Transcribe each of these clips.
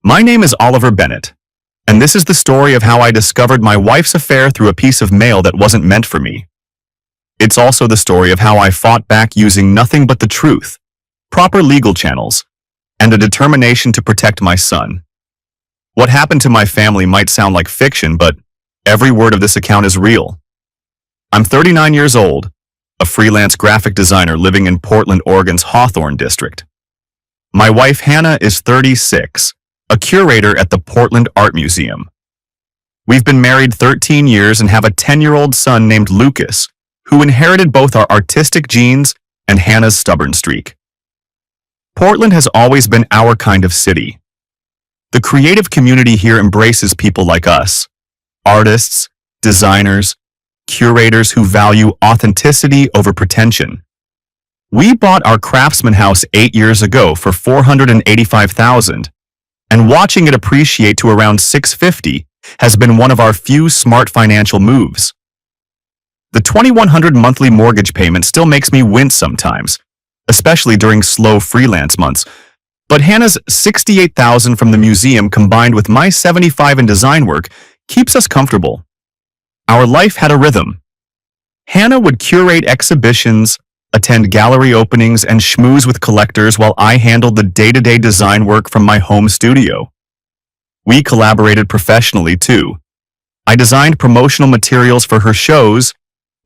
My name is Oliver Bennett, and this is the story of how I discovered my wife's affair through a piece of mail that wasn't meant for me. It's also the story of how I fought back using nothing but the truth, proper legal channels, and a determination to protect my son. What happened to my family might sound like fiction, but every word of this account is real. I'm 39 years old, a freelance graphic designer living in Portland, Oregon's Hawthorne district. My wife Hannah is 36, a curator at the Portland Art Museum. We've been married 13 years and have a 10-year-old son named Lucas, who inherited both our artistic genes and Hannah's stubborn streak. Portland has always been our kind of city. The creative community here embraces people like us, artists, designers, curators who value authenticity over pretension. We bought our craftsman house 8 years ago for $485,000, and watching it appreciate to around $650,000 has been one of our few smart financial moves. The $2,100 monthly mortgage payment still makes me wince sometimes, especially during slow freelance months, but Hannah's $68,000 from the museum combined with my $75,000 in design work keeps us comfortable. Our life had a rhythm. Hannah would curate exhibitions, attend gallery openings, and schmooze with collectors while I handled the day-to-day design work from my home studio. We collaborated professionally too. I designed promotional materials for her shows,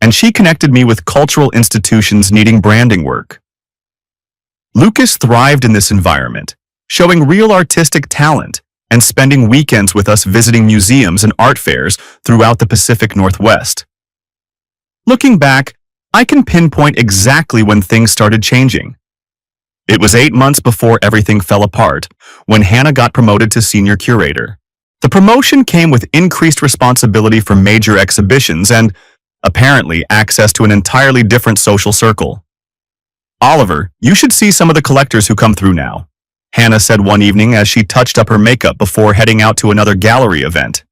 and she connected me with cultural institutions needing branding work. Lucas thrived in this environment, showing real artistic talent and spending weekends with us visiting museums and art fairs throughout the Pacific Northwest. Looking back, I can pinpoint exactly when things started changing. It was 8 months before everything fell apart, when Hannah got promoted to senior curator. The promotion came with increased responsibility for major exhibitions and, apparently, access to an entirely different social circle. "Oliver, you should see some of the collectors who come through now," Hannah said one evening as she touched up her makeup before heading out to another gallery event.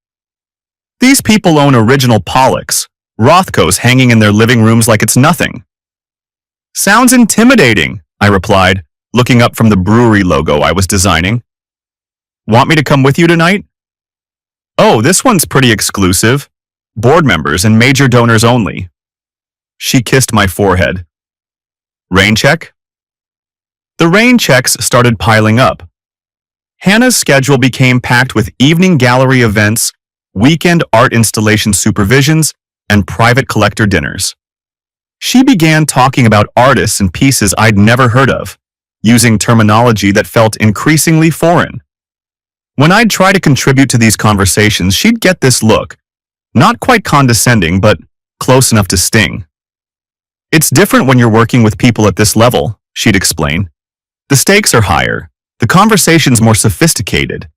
"These people own original Pollocks, Rothkos hanging in their living rooms like it's nothing." "Sounds intimidating," I replied, looking up from the brewery logo I was designing. "Want me to come with you tonight?" "Oh, this one's pretty exclusive. Board members and major donors only." She kissed my forehead. "Rain check?" The rain checks started piling up. Hannah's schedule became packed with evening gallery events, weekend art installation supervisions, and private collector dinners. She began talking about artists and pieces I'd never heard of, using terminology that felt increasingly foreign. When I'd try to contribute to these conversations, she'd get this look, not quite condescending, but close enough to sting. "It's different when you're working with people at this level," she'd explain. "The stakes are higher, the conversation's more sophisticated."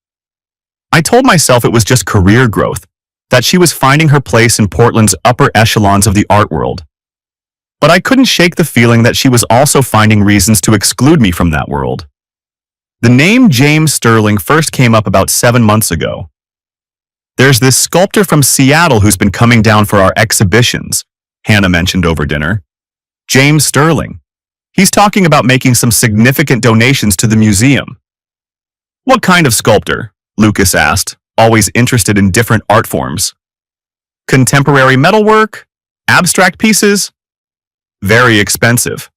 I told myself it was just career growth, that she was finding her place in Portland's upper echelons of the art world. But I couldn't shake the feeling that she was also finding reasons to exclude me from that world. The name James Sterling first came up about 7 months ago. "There's this sculptor from Seattle who's been coming down for our exhibitions," Hannah mentioned over dinner. "James Sterling. He's talking about making some significant donations to the museum." "What kind of sculptor?" Lucas asked, always interested in different art forms. "Contemporary metalwork? Abstract pieces?" "Very expensive."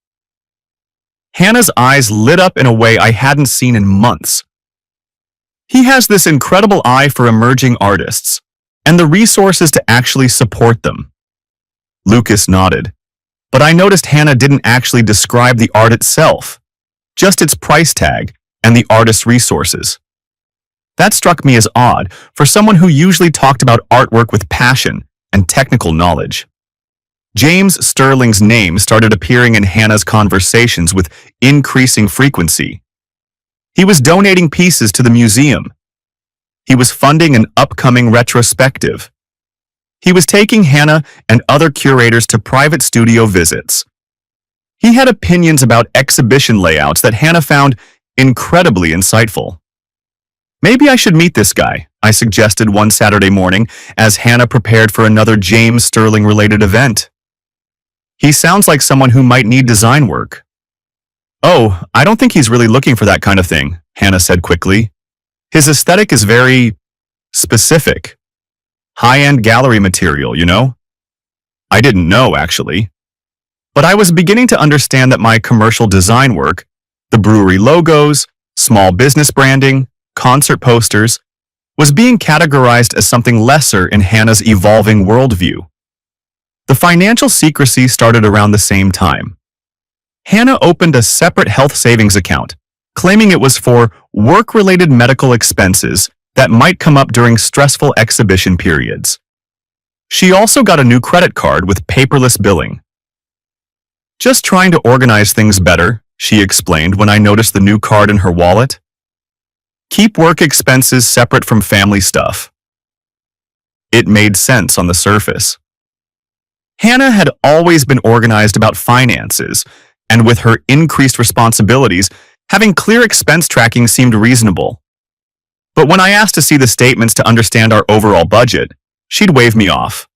Hannah's eyes lit up in a way I hadn't seen in months. "He has this incredible eye for emerging artists, and the resources to actually support them." Lucas nodded, but I noticed Hannah didn't actually describe the art itself, just its price tag and the artist's resources. That struck me as odd for someone who usually talked about artwork with passion and technical knowledge. James Sterling's name started appearing in Hannah's conversations with increasing frequency. He was donating pieces to the museum. He was funding an upcoming retrospective. He was taking Hannah and other curators to private studio visits. He had opinions about exhibition layouts that Hannah found incredibly insightful. "Maybe I should meet this guy," I suggested one Saturday morning as Hannah prepared for another James Sterling-related event. "He sounds like someone who might need design work." "Oh, I don't think he's really looking for that kind of thing," Hannah said quickly. His aesthetic is very specific. High-end gallery material, you know? I didn't know, actually. But I was beginning to understand that my commercial design work, the brewery logos, small business branding, concert posters, was being categorized as something lesser in Hannah's evolving worldview. The financial secrecy started around the same time. Hannah opened a separate health savings account, claiming it was for work-related medical expenses that might come up during stressful exhibition periods. She also got a new credit card with paperless billing. Just trying to organize things better, she explained when I noticed the new card in her wallet. Keep work expenses separate from family stuff. It made sense on the surface. Hannah had always been organized about finances, and with her increased responsibilities, having clear expense tracking seemed reasonable. But when I asked to see the statements to understand our overall budget, she'd wave me off.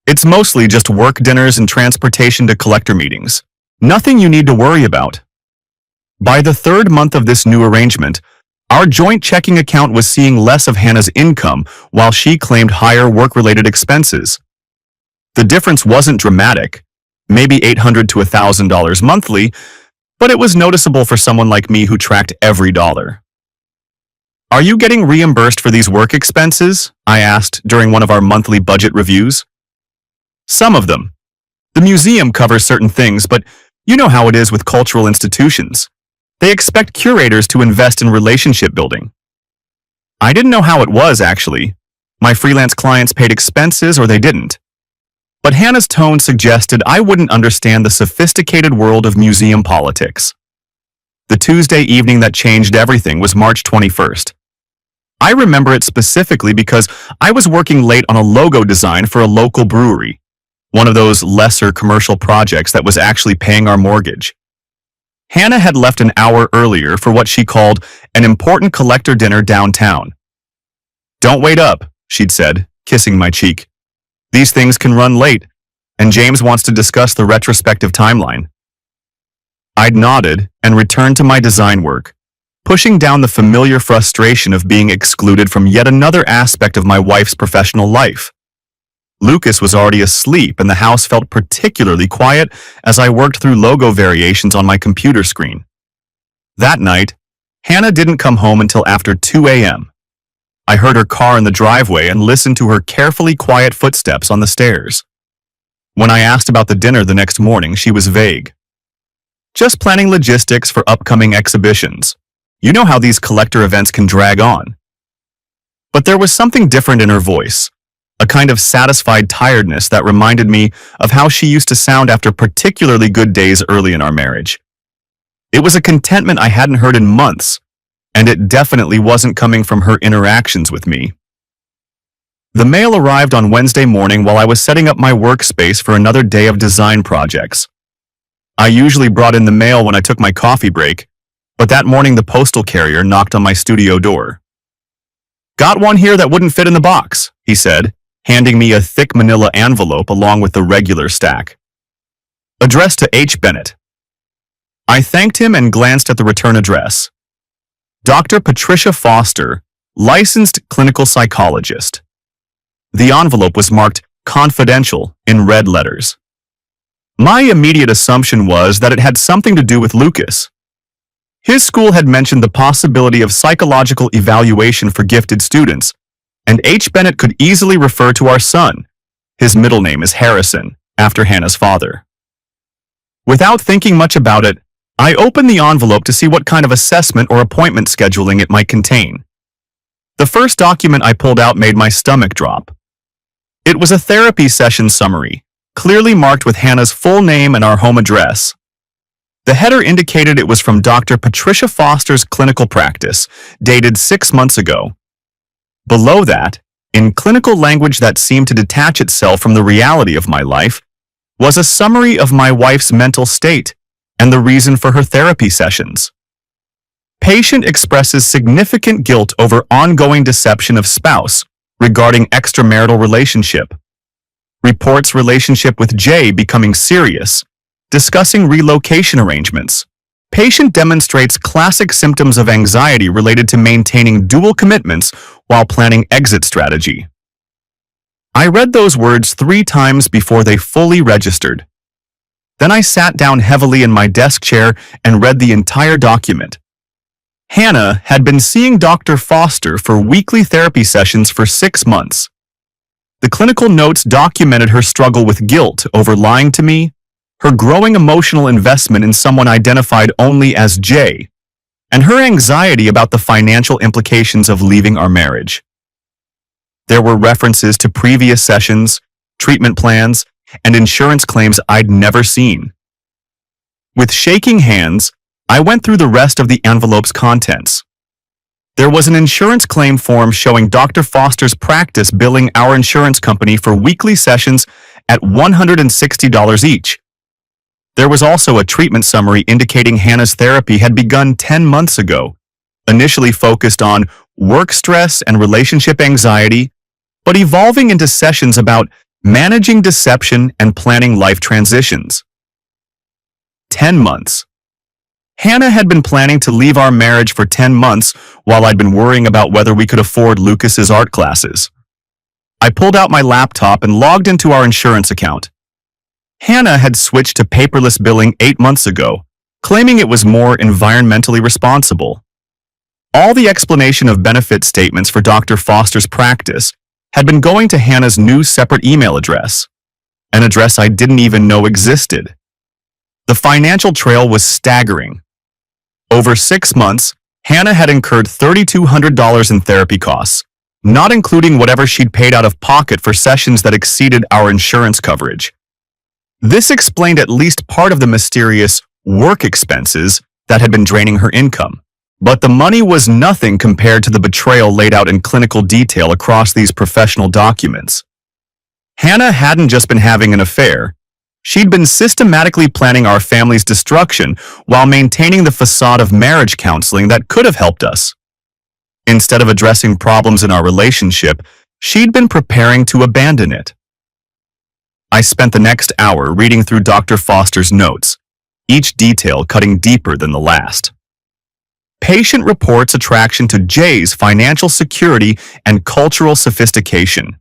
It's mostly just work dinners and transportation to collector meetings. Nothing you need to worry about. By the third month of this new arrangement, our joint checking account was seeing less of Hannah's income while she claimed higher work-related expenses. The difference wasn't dramatic, maybe $800 to $1,000 monthly, but it was noticeable for someone like me who tracked every dollar. Are you getting reimbursed for these work expenses? I asked during one of our monthly budget reviews. Some of them. The museum covers certain things, but you know how it is with cultural institutions. They expect curators to invest in relationship building. I didn't know how it was, actually. My freelance clients paid expenses or they didn't. But Hannah's tone suggested I wouldn't understand the sophisticated world of museum politics. The Tuesday evening that changed everything was March 21st. I remember it specifically because I was working late on a logo design for a local brewery, one of those lesser commercial projects that was actually paying our mortgage. Hannah had left an hour earlier for what she called an important collector dinner downtown. "Don't wait up," she'd said, kissing my cheek. "These things can run late, and James wants to discuss the retrospective timeline." I'd nodded and returned to my design work, pushing down the familiar frustration of being excluded from yet another aspect of my wife's professional life. Lucas was already asleep and the house felt particularly quiet as I worked through logo variations on my computer screen. That night, Hannah didn't come home until after 2 a.m. I heard her car in the driveway and listened to her carefully quiet footsteps on the stairs. When I asked about the dinner the next morning, she was vague. "Just planning logistics for upcoming exhibitions. You know how these collector events can drag on." But there was something different in her voice, a kind of satisfied tiredness that reminded me of how she used to sound after particularly good days early in our marriage. It was a contentment I hadn't heard in months, and it definitely wasn't coming from her interactions with me. The mail arrived on Wednesday morning while I was setting up my workspace for another day of design projects. I usually brought in the mail when I took my coffee break, but that morning the postal carrier knocked on my studio door. "Got one here that wouldn't fit in the box," he said, handing me a thick manila envelope along with the regular stack. Addressed to H. Bennett. I thanked him and glanced at the return address. Dr. Patricia Foster, licensed clinical psychologist. The envelope was marked confidential in red letters. My immediate assumption was that it had something to do with Lucas. His school had mentioned the possibility of psychological evaluation for gifted students, and H. Bennett could easily refer to our son. His middle name is Harrison, after Hannah's father. Without thinking much about it, I opened the envelope to see what kind of assessment or appointment scheduling it might contain. The first document I pulled out made my stomach drop. It was a therapy session summary, clearly marked with Hannah's full name and our home address. The header indicated it was from Dr. Patricia Foster's clinical practice, dated 6 months ago. Below that, in clinical language that seemed to detach itself from the reality of my life, was a summary of my wife's mental state and the reason for her therapy sessions. Patient expresses significant guilt over ongoing deception of spouse regarding extramarital relationship. Reports relationship with Jay becoming serious, discussing relocation arrangements. Patient demonstrates classic symptoms of anxiety related to maintaining dual commitments while planning exit strategy. I read those words 3 times before they fully registered. Then I sat down heavily in my desk chair and read the entire document. Hannah had been seeing Dr. Foster for weekly therapy sessions for 6 months. The clinical notes documented her struggle with guilt over lying to me, her growing emotional investment in someone identified only as Jay, and her anxiety about the financial implications of leaving our marriage. There were references to previous sessions, treatment plans, and insurance claims I'd never seen. With shaking hands, I went through the rest of the envelope's contents. There was an insurance claim form showing Dr. Foster's practice billing our insurance company for weekly sessions at $160 each. There was also a treatment summary indicating Hannah's therapy had begun 10 months ago, initially focused on work stress and relationship anxiety, but evolving into sessions about managing deception and planning life transitions. 10 months. Hannah had been planning to leave our marriage for 10 months while I'd been worrying about whether we could afford Lucas's art classes. I pulled out my laptop and logged into our insurance account. Hannah had switched to paperless billing 8 months ago, claiming it was more environmentally responsible. All the explanation of benefit statements for Dr. Foster's practice had been going to Hannah's new separate email address, an address I didn't even know existed. The financial trail was staggering. Over 6 months, Hannah had incurred $3,200 in therapy costs, not including whatever she'd paid out of pocket for sessions that exceeded our insurance coverage. This explained at least part of the mysterious work expenses that had been draining her income. But the money was nothing compared to the betrayal laid out in clinical detail across these professional documents. Hannah hadn't just been having an affair. She'd been systematically planning our family's destruction while maintaining the facade of marriage counseling that could have helped us. Instead of addressing problems in our relationship, she'd been preparing to abandon it. I spent the next hour reading through Dr. Foster's notes, each detail cutting deeper than the last. Patient reports attraction to Jay's financial security and cultural sophistication.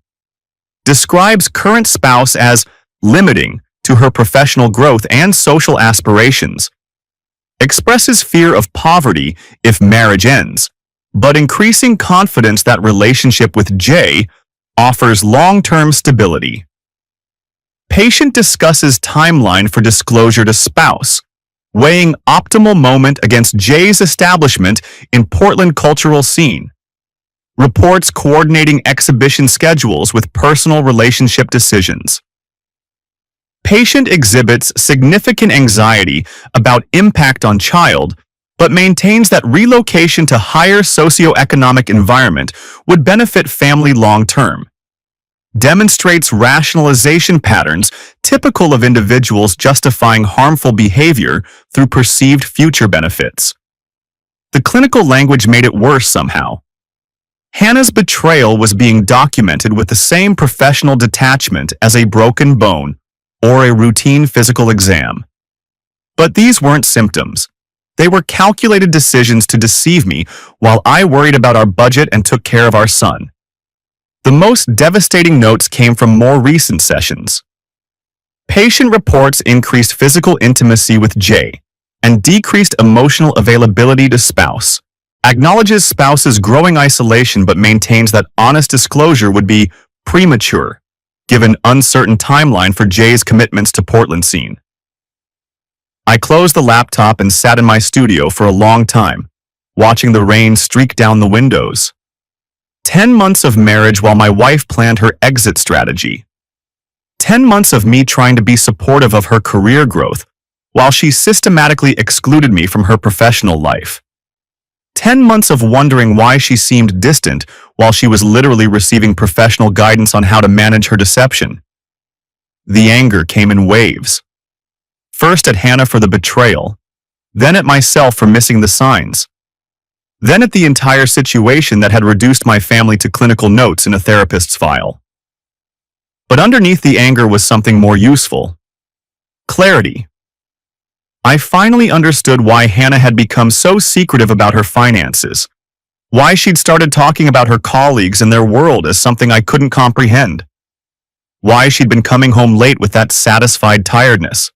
Describes current spouse as limiting to her professional growth and social aspirations. Expresses fear of poverty if marriage ends, but increasing confidence that relationship with Jay offers long-term stability. Patient discusses timeline for disclosure to spouse, weighing optimal moment against Jay's establishment in Portland cultural scene. Reports coordinating exhibition schedules with personal relationship decisions. Patient exhibits significant anxiety about impact on child, but maintains that relocation to higher socioeconomic environment would benefit family long-term. Demonstrates rationalization patterns typical of individuals justifying harmful behavior through perceived future benefits. The clinical language made it worse somehow. Hannah's betrayal was being documented with the same professional detachment as a broken bone or a routine physical exam. But these weren't symptoms. They were calculated decisions to deceive me while I worried about our budget and took care of our son. The most devastating notes came from more recent sessions. Patient reports increased physical intimacy with Jay and decreased emotional availability to spouse. Acknowledges spouse's growing isolation but maintains that honest disclosure would be premature, given uncertain timeline for Jay's commitments to Portland scene. I closed the laptop and sat in my studio for a long time, watching the rain streak down the windows. 10 months of marriage while my wife planned her exit strategy. 10 months of me trying to be supportive of her career growth, while she systematically excluded me from her professional life. 10 months of wondering why she seemed distant while she was literally receiving professional guidance on how to manage her deception. The anger came in waves. First at Hannah for the betrayal, then at myself for missing the signs. Then at the entire situation that had reduced my family to clinical notes in a therapist's file. But underneath the anger was something more useful. Clarity. I finally understood why Hannah had become so secretive about her finances, why she'd started talking about her colleagues and their world as something I couldn't comprehend, why she'd been coming home late with that satisfied tiredness.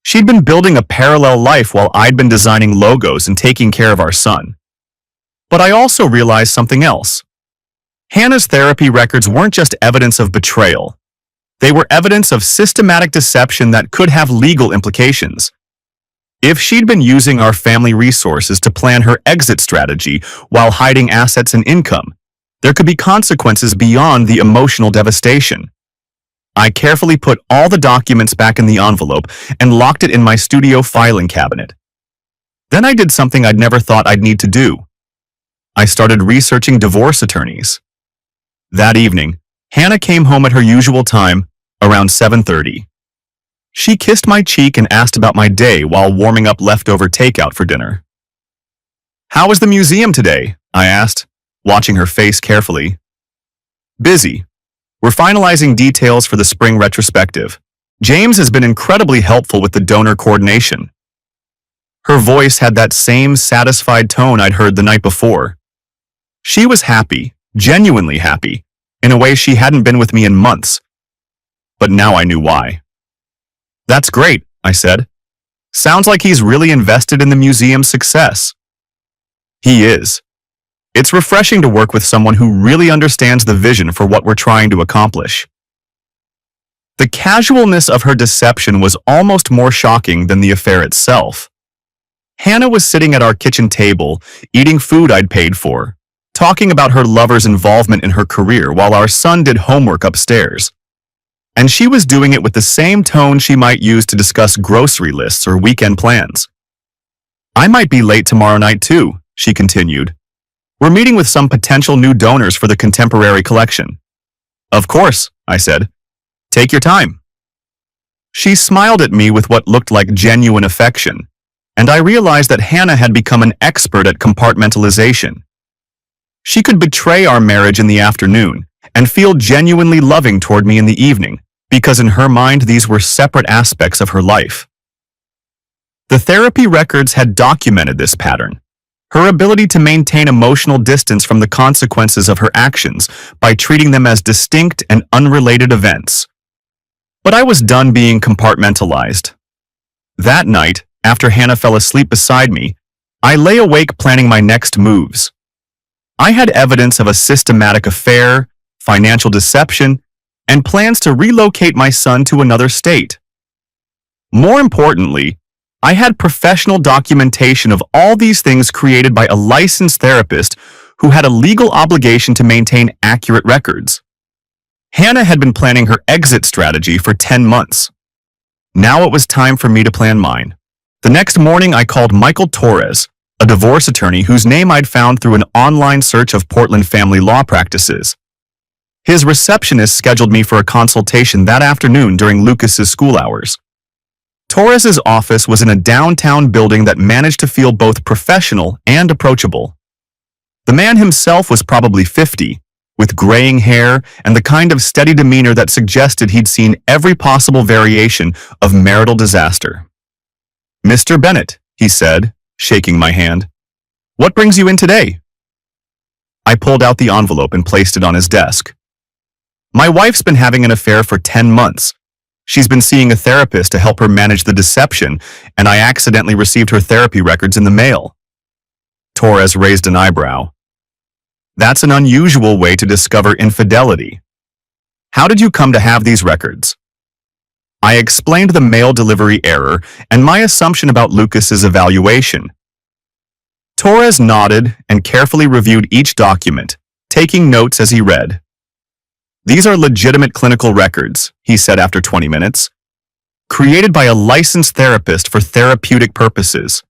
She'd been building a parallel life while I'd been designing logos and taking care of our son. But I also realized something else. Hannah's therapy records weren't just evidence of betrayal. They were evidence of systematic deception that could have legal implications. If she'd been using our family resources to plan her exit strategy while hiding assets and income, there could be consequences beyond the emotional devastation. I carefully put all the documents back in the envelope and locked it in my studio filing cabinet. Then I did something I'd never thought I'd need to do. I started researching divorce attorneys. That evening, Hannah came home at her usual time, around 7:30. She kissed my cheek and asked about my day while warming up leftover takeout for dinner. "How was the museum today?" I asked, watching her face carefully. "Busy. We're finalizing details for the spring retrospective. James has been incredibly helpful with the donor coordination." Her voice had that same satisfied tone I'd heard the night before. She was happy, genuinely happy, in a way she hadn't been with me in months. But now I knew why. "That's great," I said. "Sounds like he's really invested in the museum's success." He is. It's refreshing to work with someone who really understands the vision for what we're trying to accomplish. The casualness of her deception was almost more shocking than the affair itself. Hannah was sitting at our kitchen table, eating food I'd paid for, talking about her lover's involvement in her career while our son did homework upstairs. And she was doing it with the same tone she might use to discuss grocery lists or weekend plans. "I might be late tomorrow night too," she continued. "We're meeting with some potential new donors for the contemporary collection." "Of course," I said. "Take your time." She smiled at me with what looked like genuine affection, and I realized that Hannah had become an expert at compartmentalization. She could betray our marriage in the afternoon and feel genuinely loving toward me in the evening, because in her mind these were separate aspects of her life. The therapy records had documented this pattern, her ability to maintain emotional distance from the consequences of her actions by treating them as distinct and unrelated events. But I was done being compartmentalized. That night, after Hannah fell asleep beside me, I lay awake planning my next moves. I had evidence of a systematic affair, financial deception, and plans to relocate my son to another state. More importantly, I had professional documentation of all these things created by a licensed therapist who had a legal obligation to maintain accurate records. Hannah had been planning her exit strategy for 10 months. Now it was time for me to plan mine. The next morning I called Michael Torres, a divorce attorney whose name I'd found through an online search of Portland family law practices. His receptionist scheduled me for a consultation that afternoon during Lucas's school hours. Torres's office was in a downtown building that managed to feel both professional and approachable. The man himself was probably 50, with graying hair and the kind of steady demeanor that suggested he'd seen every possible variation of marital disaster. "Mr. Bennett," he said, shaking my hand. "What brings you in today?" I pulled out the envelope and placed it on his desk. "My wife's been having an affair for 10 months. She's been seeing a therapist to help her manage the deception, and I accidentally received her therapy records in the mail." Torres raised an eyebrow. "That's an unusual way to discover infidelity. How did you come to have these records?" I explained the mail delivery error and my assumption about Lucas's evaluation. Torres nodded and carefully reviewed each document, taking notes as he read. "These are legitimate clinical records," he said after 20 minutes, "created by a licensed therapist for therapeutic purposes.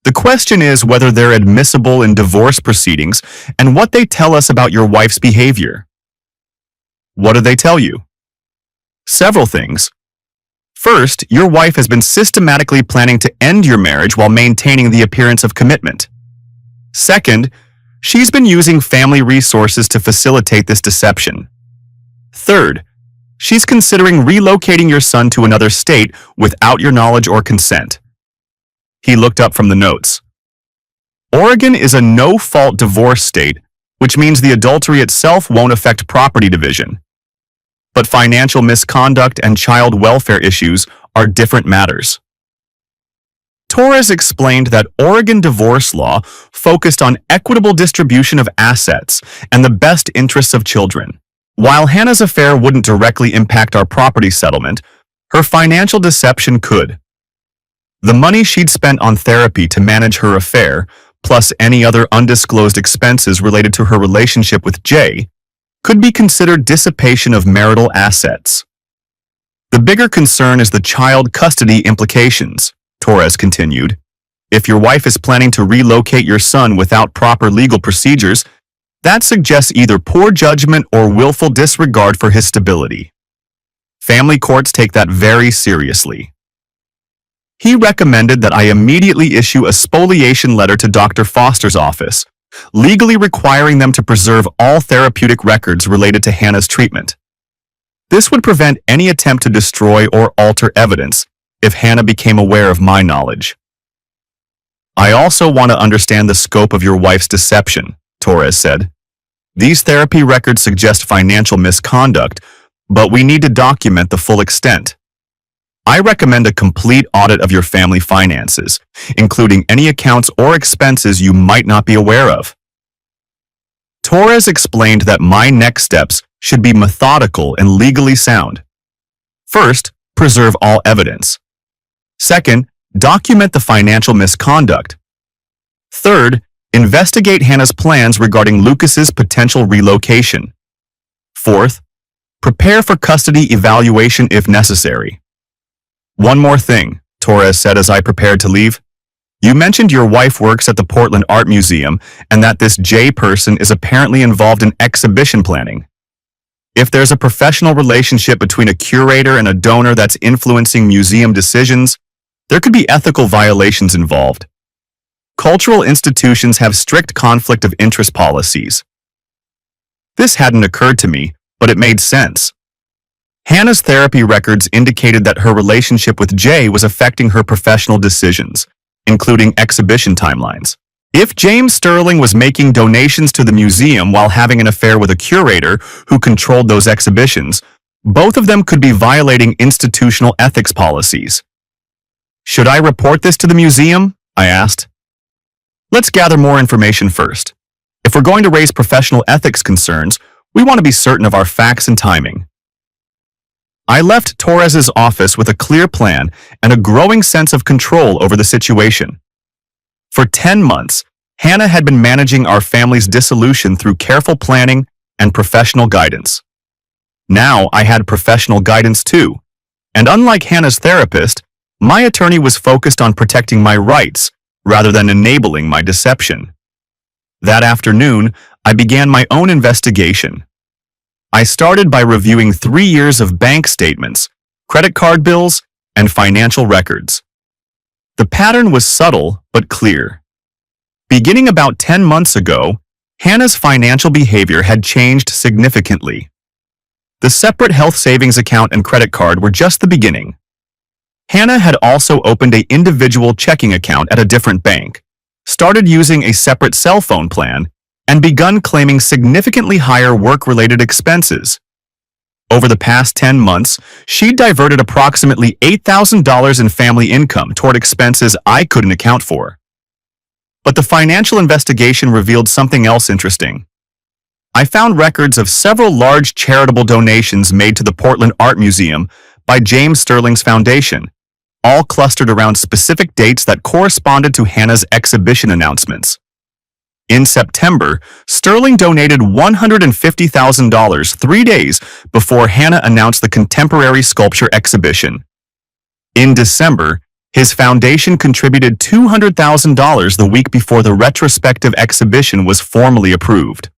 The question is whether they're admissible in divorce proceedings and what they tell us about your wife's behavior." "What do they tell you?" "Several things. First, your wife has been systematically planning to end your marriage while maintaining the appearance of commitment. Second, she's been using family resources to facilitate this deception. Third, She's considering relocating your son to another state without your knowledge or consent. He looked up from the notes. Oregon is a no-fault divorce state, which means the adultery itself won't affect property division. But financial misconduct and child welfare issues are different matters. Torres explained that Oregon divorce law focused on equitable distribution of assets and the best interests of children. While Hannah's affair wouldn't directly impact our property settlement, her financial deception could. The money she'd spent on therapy to manage her affair, plus any other undisclosed expenses related to her relationship with Jay, could be considered dissipation of marital assets. The bigger concern is the child custody implications, Torres continued. If your wife is planning to relocate your son without proper legal procedures, that suggests either poor judgment or willful disregard for his stability. Family courts take that very seriously. He recommended that I immediately issue a spoliation letter to Dr. Foster's office, legally requiring them to preserve all therapeutic records related to Hannah's treatment. This would prevent any attempt to destroy or alter evidence if Hannah became aware of my knowledge. I also want to understand the scope of your wife's deception, Torres said. These therapy records suggest financial misconduct, but we need to document the full extent. I recommend a complete audit of your family finances, including any accounts or expenses you might not be aware of. Torres explained that my next steps should be methodical and legally sound. First, preserve all evidence. Second, document the financial misconduct. Third, investigate Hannah's plans regarding Lucas's potential relocation. Fourth, prepare for custody evaluation if necessary. One more thing, Torres said as I prepared to leave. You mentioned your wife works at the Portland Art Museum and that this Jay person is apparently involved in exhibition planning. If there's a professional relationship between a curator and a donor that's influencing museum decisions, there could be ethical violations involved. Cultural institutions have strict conflict of interest policies. This hadn't occurred to me, but it made sense. Hannah's therapy records indicated that her relationship with Jay was affecting her professional decisions, including exhibition timelines. If James Sterling was making donations to the museum while having an affair with a curator who controlled those exhibitions, both of them could be violating institutional ethics policies. Should I report this to the museum? I asked. Let's gather more information first. If we're going to raise professional ethics concerns, we want to be certain of our facts and timing. I left Torres's office with a clear plan and a growing sense of control over the situation. For 10 months, Hannah had been managing our family's dissolution through careful planning and professional guidance. Now I had professional guidance too, and unlike Hannah's therapist, my attorney was focused on protecting my rights rather than enabling my deception. That afternoon, I began my own investigation. I started by reviewing 3 years of bank statements, credit card bills, and financial records. The pattern was subtle but clear. Beginning about 10 months ago, Hannah's financial behavior had changed significantly. The separate health savings account and credit card were just the beginning. Hannah had also opened an individual checking account at a different bank, started using a separate cell phone plan, and begun claiming significantly higher work-related expenses. Over the past 10 months, she diverted approximately $8,000 in family income toward expenses I couldn't account for. But the financial investigation revealed something else interesting. I found records of several large charitable donations made to the Portland Art Museum by James Sterling's foundation, all clustered around specific dates that corresponded to Hannah's exhibition announcements. In September, Sterling donated $150,000 3 days before Hannah announced the contemporary sculpture exhibition. In December, his foundation contributed $200,000 the week before the retrospective exhibition was formally approved.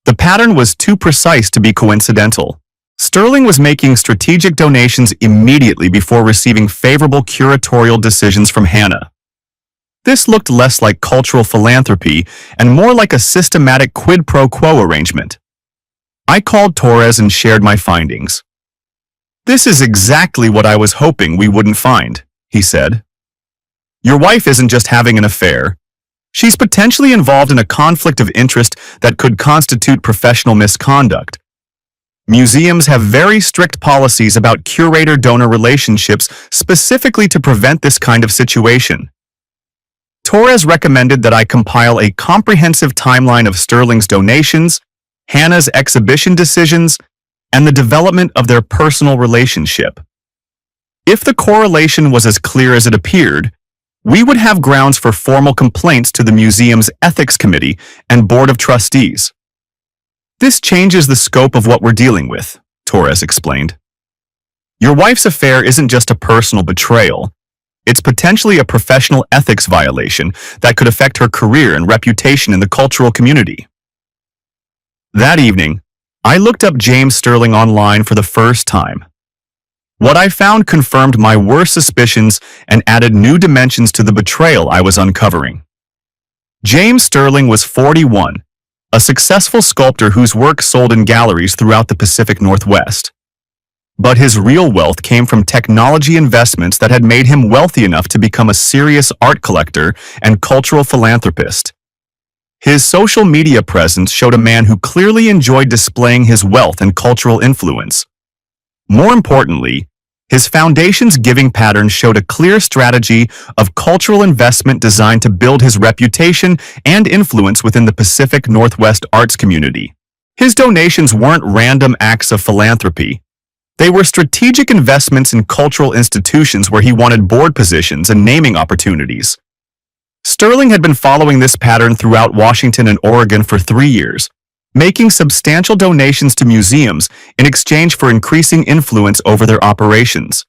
The pattern was too precise to be coincidental. Sterling was making strategic donations immediately before receiving favorable curatorial decisions from Hannah. This looked less like cultural philanthropy and more like a systematic quid pro quo arrangement. I called Torres and shared my findings. "This is exactly what I was hoping we wouldn't find," he said. "Your wife isn't just having an affair. She's potentially involved in a conflict of interest that could constitute professional misconduct. Museums have very strict policies about curator-donor relationships specifically to prevent this kind of situation." Torres recommended that I compile a comprehensive timeline of Sterling's donations, Hannah's exhibition decisions, and the development of their personal relationship. If the correlation was as clear as it appeared, we would have grounds for formal complaints to the museum's ethics committee and board of trustees. "This changes the scope of what we're dealing with," Torres explained. "Your wife's affair isn't just a personal betrayal. It's potentially a professional ethics violation that could affect her career and reputation in the cultural community." That evening, I looked up James Sterling online for the first time. What I found confirmed my worst suspicions and added new dimensions to the betrayal I was uncovering. James Sterling was 41, a successful sculptor whose work sold in galleries throughout the Pacific Northwest. But his real wealth came from technology investments that had made him wealthy enough to become a serious art collector and cultural philanthropist. His social media presence showed a man who clearly enjoyed displaying his wealth and cultural influence. More importantly, his foundation's giving pattern showed a clear strategy of cultural investment designed to build his reputation and influence within the Pacific Northwest arts community. His donations weren't random acts of philanthropy. They were strategic investments in cultural institutions where he wanted board positions and naming opportunities. Sterling had been following this pattern throughout Washington and Oregon for 3 years, making substantial donations to museums in exchange for increasing influence over their operations.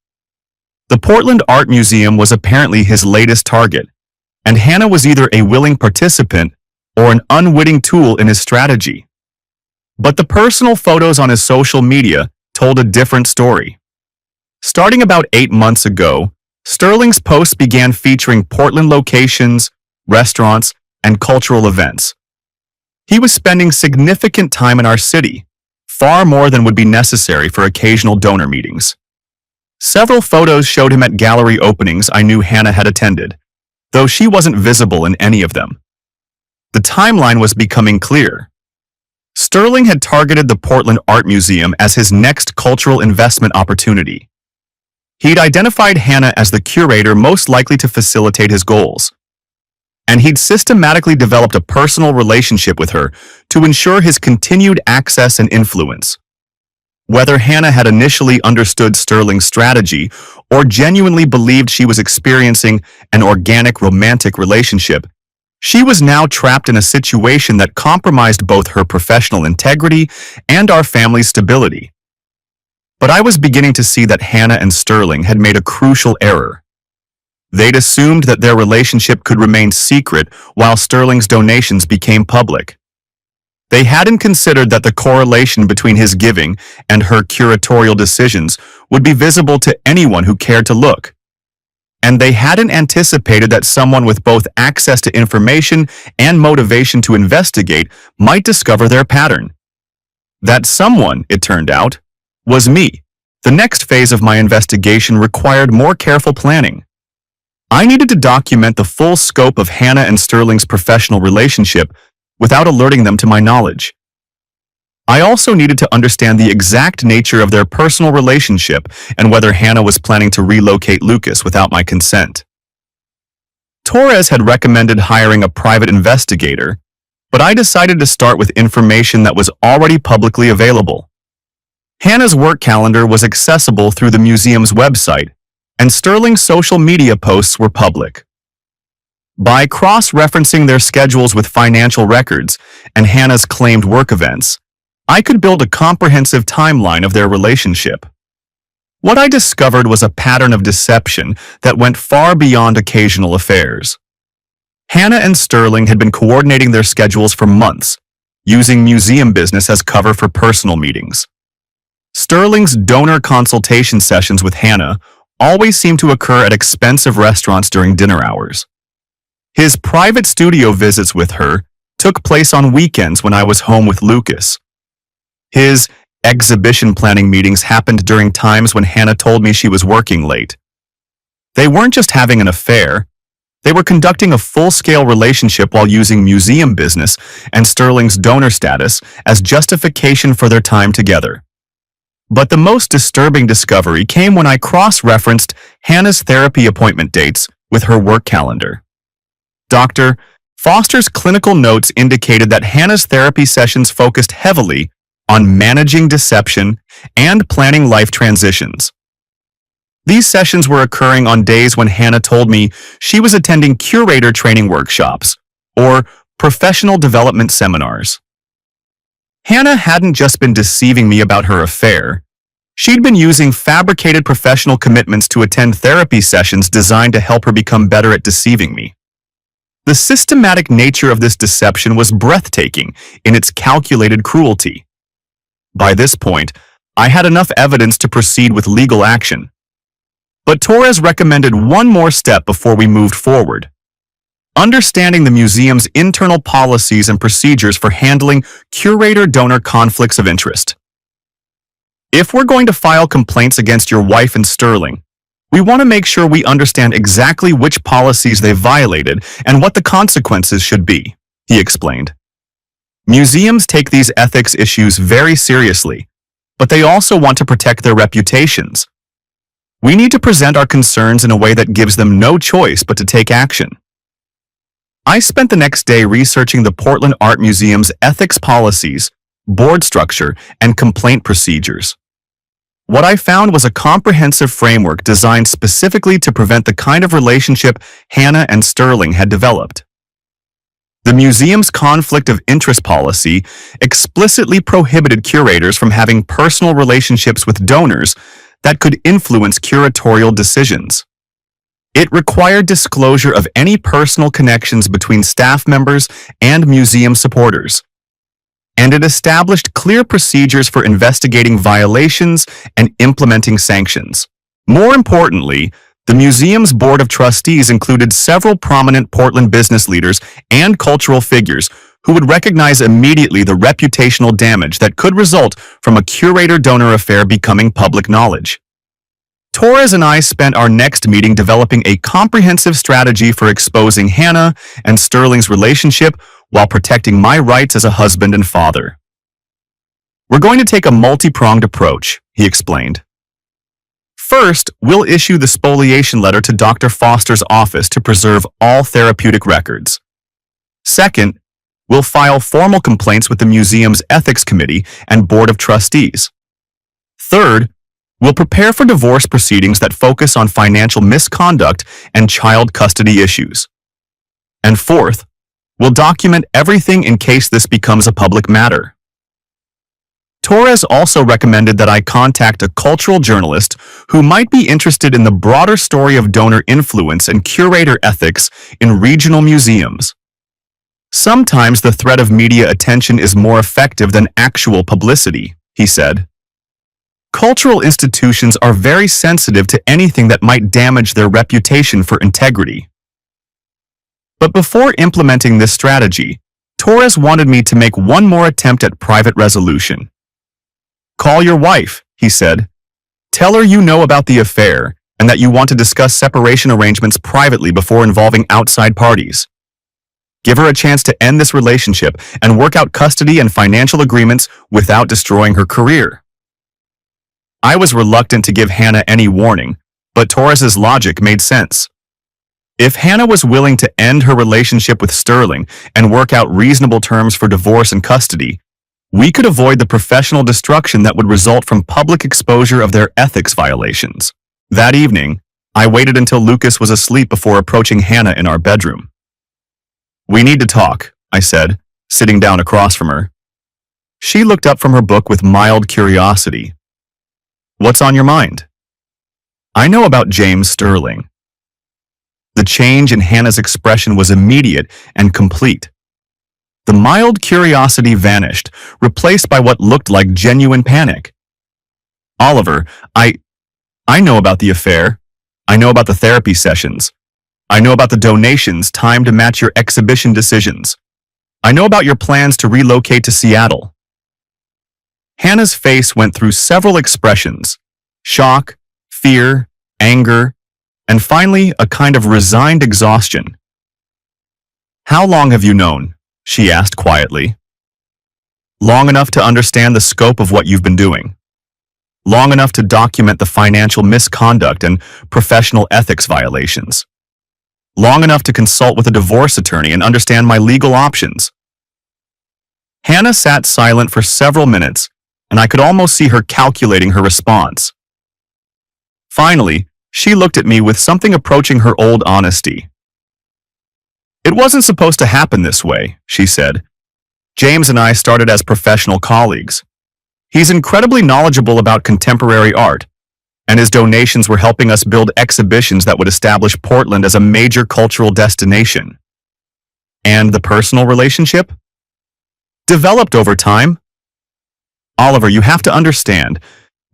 The Portland Art Museum was apparently his latest target, and Hannah was either a willing participant or an unwitting tool in his strategy. But the personal photos on his social media told a different story. Starting about 8 months ago, Sterling's posts began featuring Portland locations, restaurants, and cultural events. He was spending significant time in our city, far more than would be necessary for occasional donor meetings. Several photos showed him at gallery openings I knew Hannah had attended, though she wasn't visible in any of them. The timeline was becoming clear. Sterling had targeted the Portland Art Museum as his next cultural investment opportunity. He'd identified Hannah as the curator most likely to facilitate his goals, and he'd systematically developed a personal relationship with her to ensure his continued access and influence. Whether Hannah had initially understood Sterling's strategy or genuinely believed she was experiencing an organic romantic relationship, she was now trapped in a situation that compromised both her professional integrity and our family's stability. But I was beginning to see that Hannah and Sterling had made a crucial error. They'd assumed that their relationship could remain secret while Sterling's donations became public. They hadn't considered that the correlation between his giving and her curatorial decisions would be visible to anyone who cared to look. And they hadn't anticipated that someone with both access to information and motivation to investigate might discover their pattern. That someone, it turned out, was me. The next phase of my investigation required more careful planning. I needed to document the full scope of Hannah and Sterling's professional relationship without alerting them to my knowledge. I also needed to understand the exact nature of their personal relationship and whether Hannah was planning to relocate Lucas without my consent. Torres had recommended hiring a private investigator, but I decided to start with information that was already publicly available. Hannah's work calendar was accessible through the museum's website, and Sterling's social media posts were public. By cross-referencing their schedules with financial records and Hannah's claimed work events, I could build a comprehensive timeline of their relationship. What I discovered was a pattern of deception that went far beyond occasional affairs. Hannah and Sterling had been coordinating their schedules for months, using museum business as cover for personal meetings. Sterling's donor consultation sessions with Hannah always seemed to occur at expensive restaurants during dinner hours. His private studio visits with her took place on weekends when I was home with Lucas. His Exhibition planning meetings happened during times when Hannah told me she was working late. They weren't just having an affair. They were conducting a full-scale relationship while using museum business and Sterling's donor status as justification for their time together. But the most disturbing discovery came when I cross-referenced Hannah's therapy appointment dates with her work calendar. Dr. Foster's clinical notes indicated that Hannah's therapy sessions focused heavily on managing deception and planning life transitions. These sessions were occurring on days when Hannah told me she was attending curator training workshops or professional development seminars. Hannah hadn't just been deceiving me about her affair. She'd been using fabricated professional commitments to attend therapy sessions designed to help her become better at deceiving me. The systematic nature of this deception was breathtaking in its calculated cruelty. By this point, I had enough evidence to proceed with legal action. But Torres recommended one more step before we moved forward: understanding the museum's internal policies and procedures for handling curator-donor conflicts of interest. If we're going to file complaints against your wife and Sterling, we want to make sure we understand exactly which policies they violated and what the consequences should be, he explained. Museums take these ethics issues very seriously, but they also want to protect their reputations. We need to present our concerns in a way that gives them no choice but to take action. I spent the next day researching the Portland Art Museum's ethics policies, board structure, and complaint procedures. What I found was a comprehensive framework designed specifically to prevent the kind of relationship Hannah and Sterling had developed. The museum's conflict of interest policy explicitly prohibited curators from having personal relationships with donors that could influence curatorial decisions. It required disclosure of any personal connections between staff members and museum supporters. And it established clear procedures for investigating violations and implementing sanctions. More importantly, the museum's board of trustees included several prominent Portland business leaders and cultural figures who would recognize immediately the reputational damage that could result from a curator-donor affair becoming public knowledge. Torres and I spent our next meeting developing a comprehensive strategy for exposing Hannah and Sterling's relationship while protecting my rights as a husband and father. We're going to take a multi-pronged approach, he explained. First, we'll issue the spoliation letter to Dr. Foster's office to preserve all therapeutic records. Second, we'll file formal complaints with the museum's ethics committee and board of trustees. Third, we'll prepare for divorce proceedings that focus on financial misconduct and child custody issues. And fourth, we'll document everything in case this becomes a public matter. Torres also recommended that I contact a cultural journalist who might be interested in the broader story of donor influence and curator ethics in regional museums. Sometimes the threat of media attention is more effective than actual publicity, he said. Cultural institutions are very sensitive to anything that might damage their reputation for integrity. But before implementing this strategy, Torres wanted me to make one more attempt at private resolution. Call your wife, he said. Tell her you know about the affair and that you want to discuss separation arrangements privately before involving outside parties. Give her a chance to end this relationship and work out custody and financial agreements without destroying her career. I was reluctant to give Hannah any warning, but Torres's logic made sense. If Hannah was willing to end her relationship with Sterling and work out reasonable terms for divorce and custody, we could avoid the professional destruction that would result from public exposure of their ethics violations. That evening, I waited until Lucas was asleep before approaching Hannah in our bedroom. We need to talk, I said, sitting down across from her. She looked up from her book with mild curiosity. What's on your mind? I know about James Sterling. The change in Hannah's expression was immediate and complete. The mild curiosity vanished, replaced by what looked like genuine panic. Oliver, I know about the affair. I know about the therapy sessions. I know about the donations timed to match your exhibition decisions. I know about your plans to relocate to Seattle. Hannah's face went through several expressions: shock, fear, anger, and finally a kind of resigned exhaustion. "How long have you known?" she asked quietly. "Long enough to understand the scope of what you've been doing. Long enough to document the financial misconduct and professional ethics violations. Long enough to consult with a divorce attorney and understand my legal options." Hannah sat silent for several minutes, and I could almost see her calculating her response. Finally, she looked at me with something approaching her old honesty. "It wasn't supposed to happen this way," she said. "James and I started as professional colleagues. He's incredibly knowledgeable about contemporary art, and his donations were helping us build exhibitions that would establish Portland as a major cultural destination." "And the personal relationship?" "Developed over time." "Oliver, you have to understand,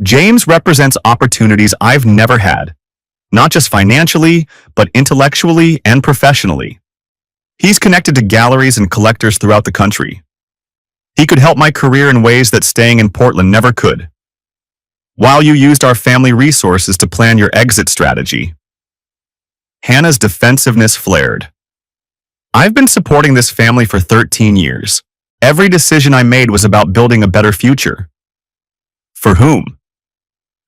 James represents opportunities I've never had, not just financially, but intellectually and professionally. He's connected to galleries and collectors throughout the country. He could help my career in ways that staying in Portland never could. While you used our family resources to plan your exit strategy." Hannah's defensiveness flared. "I've been supporting this family for 13 years. Every decision I made was about building a better future." "For whom?"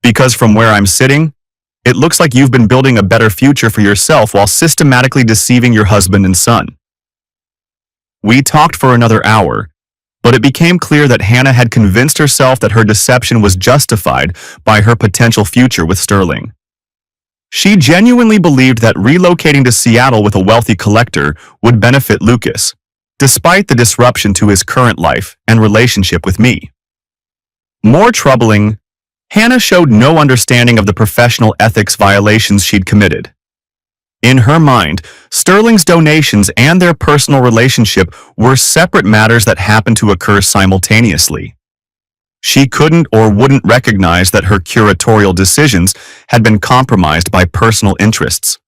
"Because from where I'm sitting, it looks like you've been building a better future for yourself while systematically deceiving your husband and son." We talked for another hour, but it became clear that Hannah had convinced herself that her deception was justified by her potential future with Sterling. She genuinely believed that relocating to Seattle with a wealthy collector would benefit Lucas, despite the disruption to his current life and relationship with me. More troubling, Hannah showed no understanding of the professional ethics violations she'd committed. In her mind, Sterling's donations and their personal relationship were separate matters that happened to occur simultaneously. She couldn't or wouldn't recognize that her curatorial decisions had been compromised by personal interests.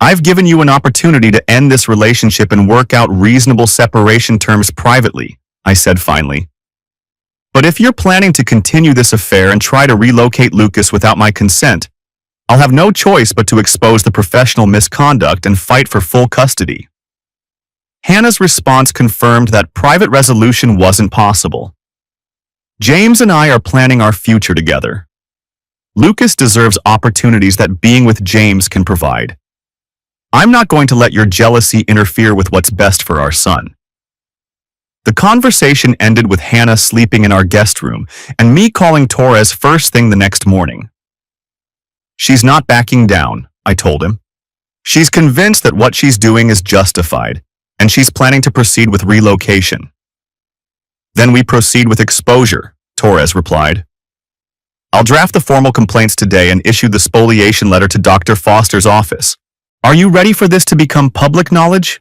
"I've given you an opportunity to end this relationship and work out reasonable separation terms privately," I said finally. "But if you're planning to continue this affair and try to relocate Lucas without my consent, I'll have no choice but to expose the professional misconduct and fight for full custody." Hannah's response confirmed that private resolution wasn't possible. "James and I are planning our future together. Lucas deserves opportunities that being with James can provide. I'm not going to let your jealousy interfere with what's best for our son." The conversation ended with Hannah sleeping in our guest room and me calling Torres first thing the next morning. "She's not backing down," I told him. "She's convinced that what she's doing is justified, and she's planning to proceed with relocation." "Then we proceed with exposure," Torres replied. "I'll draft the formal complaints today and issue the spoliation letter to Dr. Foster's office. Are you ready for this to become public knowledge?"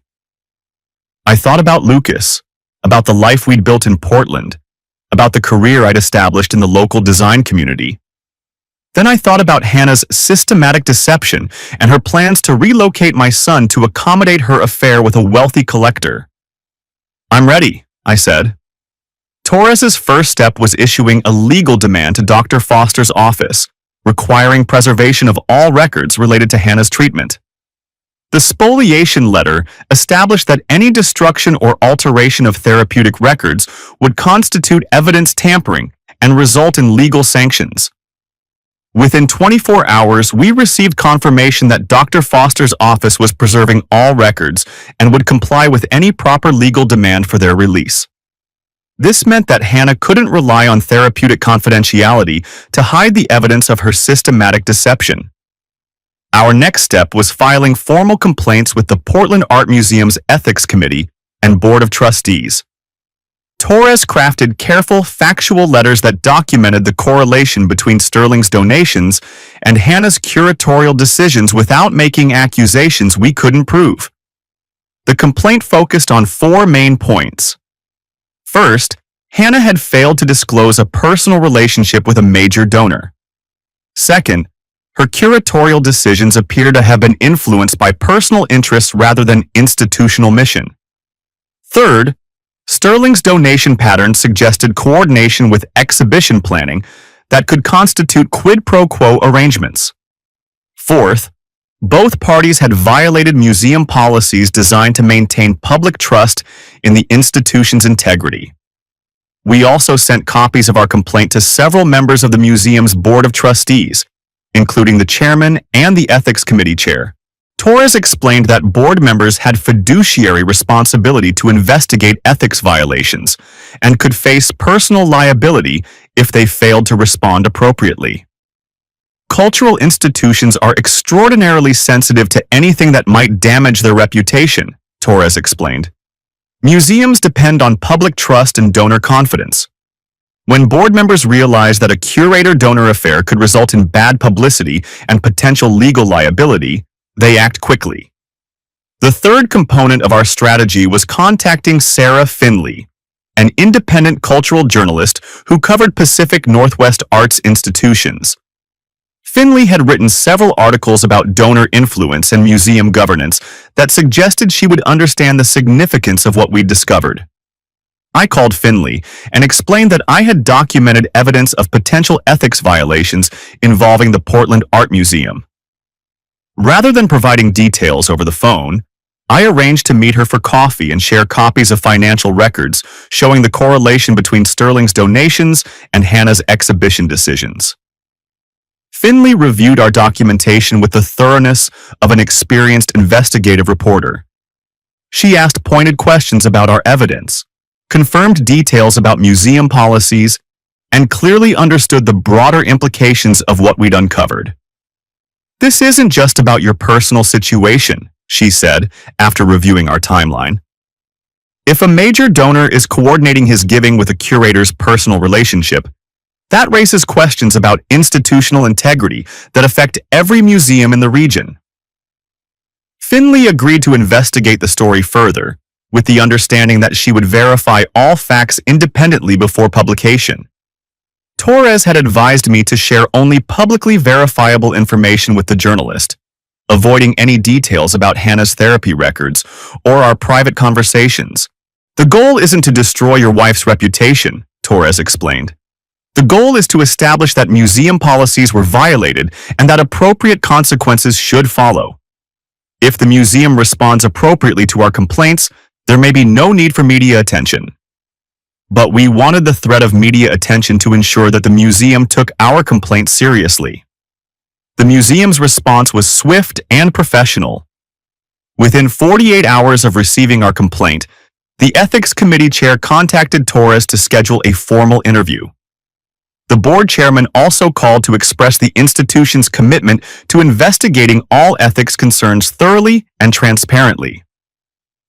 I thought about Lucas, about the life we'd built in Portland, about the career I'd established in the local design community. Then I thought about Hannah's systematic deception and her plans to relocate my son to accommodate her affair with a wealthy collector. "I'm ready," I said. Torres's first step was issuing a legal demand to Dr. Foster's office, requiring preservation of all records related to Hannah's treatment. The spoliation letter established that any destruction or alteration of therapeutic records would constitute evidence tampering and result in legal sanctions. Within 24 hours, we received confirmation that Dr. Foster's office was preserving all records and would comply with any proper legal demand for their release. This meant that Hannah couldn't rely on therapeutic confidentiality to hide the evidence of her systematic deception. Our next step was filing formal complaints with the Portland Art Museum's Ethics Committee and Board of Trustees. Torres crafted careful, factual letters that documented the correlation between Sterling's donations and Hannah's curatorial decisions without making accusations we couldn't prove. The complaint focused on 4 main points. First, Hannah had failed to disclose a personal relationship with a major donor. Second, her curatorial decisions appear to have been influenced by personal interests rather than institutional mission. Third, Sterling's donation pattern suggested coordination with exhibition planning that could constitute quid pro quo arrangements. Fourth, both parties had violated museum policies designed to maintain public trust in the institution's integrity. We also sent copies of our complaint to several members of the museum's board of trustees, including the chairman and the ethics committee chair. Torres explained that board members had fiduciary responsibility to investigate ethics violations and could face personal liability if they failed to respond appropriately. Cultural institutions are extraordinarily sensitive to anything that might damage their reputation, Torres explained. Museums depend on public trust and donor confidence. When board members realize that a curator-donor affair could result in bad publicity and potential legal liability, they act quickly. The third component of our strategy was contacting Sarah Finley, an independent cultural journalist who covered Pacific Northwest arts institutions. Finley had written several articles about donor influence and museum governance that suggested she would understand the significance of what we'd discovered. I called Finley and explained that I had documented evidence of potential ethics violations involving the Portland Art Museum. Rather than providing details over the phone, I arranged to meet her for coffee and share copies of financial records showing the correlation between Sterling's donations and Hannah's exhibition decisions. Finley reviewed our documentation with the thoroughness of an experienced investigative reporter. She asked pointed questions about our evidence, confirmed details about museum policies, and clearly understood the broader implications of what we'd uncovered. "This isn't just about your personal situation," she said after reviewing our timeline. "If a major donor is coordinating his giving with a curator's personal relationship, that raises questions about institutional integrity that affect every museum in the region." Finley agreed to investigate the story further, with the understanding that she would verify all facts independently before publication. Torres had advised me to share only publicly verifiable information with the journalist, avoiding any details about Hannah's therapy records or our private conversations. "The goal isn't to destroy your wife's reputation," Torres explained. "The goal is to establish that museum policies were violated and that appropriate consequences should follow. If the museum responds appropriately to our complaints, there may be no need for media attention." But we wanted the threat of media attention to ensure that the museum took our complaint seriously. The museum's response was swift and professional. Within 48 hours of receiving our complaint, the ethics committee chair contacted Torres to schedule a formal interview. The board chairman also called to express the institution's commitment to investigating all ethics concerns thoroughly and transparently.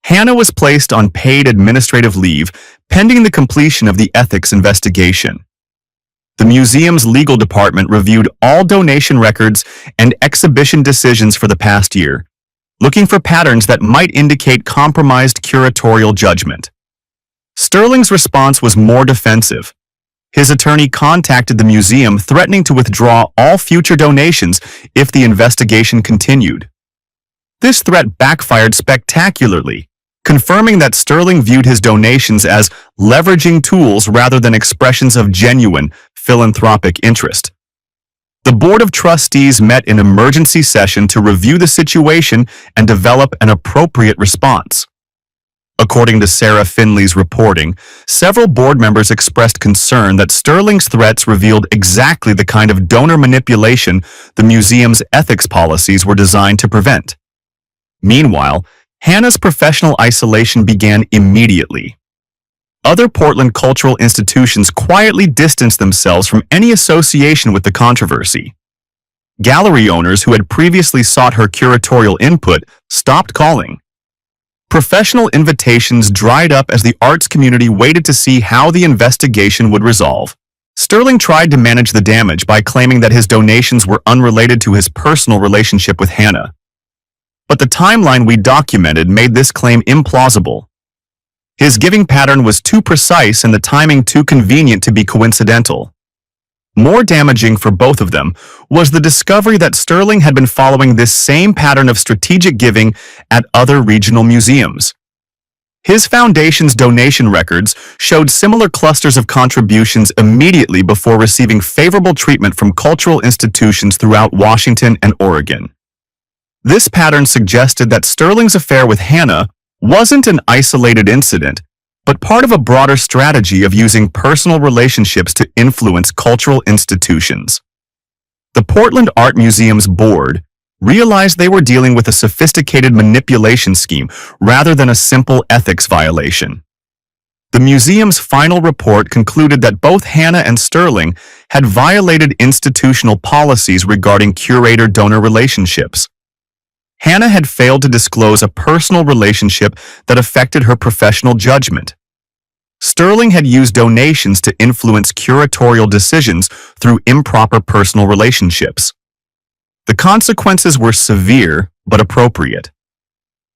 Hannah was placed on paid administrative leave pending the completion of the ethics investigation. The museum's legal department reviewed all donation records and exhibition decisions for the past year, looking for patterns that might indicate compromised curatorial judgment. Sterling's response was more defensive. His attorney contacted the museum threatening to withdraw all future donations if the investigation continued. This threat backfired spectacularly, confirming that Sterling viewed his donations as leveraging tools rather than expressions of genuine philanthropic interest. The Board of Trustees met in emergency session to review the situation and develop an appropriate response. According to Sarah Finley's reporting, several board members expressed concern that Sterling's threats revealed exactly the kind of donor manipulation the museum's ethics policies were designed to prevent. Meanwhile, Hannah's professional isolation began immediately. Other Portland cultural institutions quietly distanced themselves from any association with the controversy. Gallery owners who had previously sought her curatorial input stopped calling. Professional invitations dried up as the arts community waited to see how the investigation would resolve. Sterling tried to manage the damage by claiming that his donations were unrelated to his personal relationship with Hannah. But the timeline we documented made this claim implausible. His giving pattern was too precise and the timing too convenient to be coincidental. More damaging for both of them was the discovery that Sterling had been following this same pattern of strategic giving at other regional museums. His foundation's donation records showed similar clusters of contributions immediately before receiving favorable treatment from cultural institutions throughout Washington and Oregon. This pattern suggested that Sterling's affair with Hannah wasn't an isolated incident, but part of a broader strategy of using personal relationships to influence cultural institutions. The Portland Art Museum's board realized they were dealing with a sophisticated manipulation scheme rather than a simple ethics violation. The museum's final report concluded that both Hannah and Sterling had violated institutional policies regarding curator-donor relationships. Hannah had failed to disclose a personal relationship that affected her professional judgment. Sterling had used donations to influence curatorial decisions through improper personal relationships. The consequences were severe but appropriate.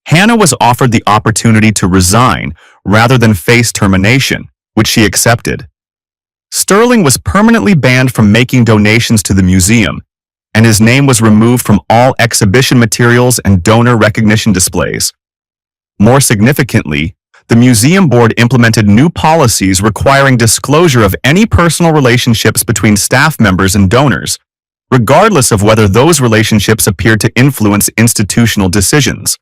Hannah was offered the opportunity to resign rather than face termination, which she accepted. Sterling was permanently banned from making donations to the museum, and his name was removed from all exhibition materials and donor recognition displays. More significantly, the museum board implemented new policies requiring disclosure of any personal relationships between staff members and donors, regardless of whether those relationships appeared to influence institutional decisions.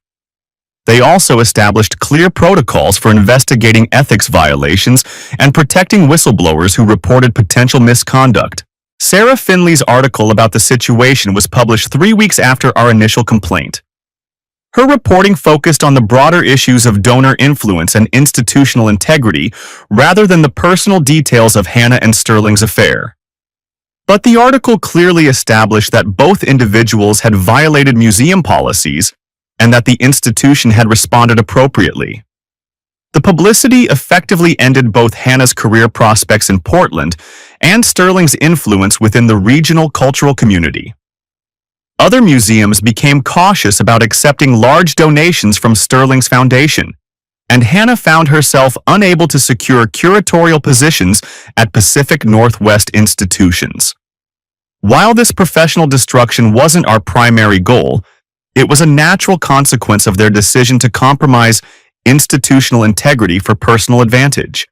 They also established clear protocols for investigating ethics violations and protecting whistleblowers who reported potential misconduct. Sarah Finley's article about the situation was published 3 weeks after our initial complaint. Her reporting focused on the broader issues of donor influence and institutional integrity rather than the personal details of Hannah and Sterling's affair. But the article clearly established that both individuals had violated museum policies and that the institution had responded appropriately. The publicity effectively ended both Hannah's career prospects in Portland and Sterling's influence within the regional cultural community. Other museums became cautious about accepting large donations from Sterling's foundation, and Hannah found herself unable to secure curatorial positions at Pacific Northwest institutions. While this professional destruction wasn't our primary goal, it was a natural consequence of their decision to compromise institutional integrity for personal advantage.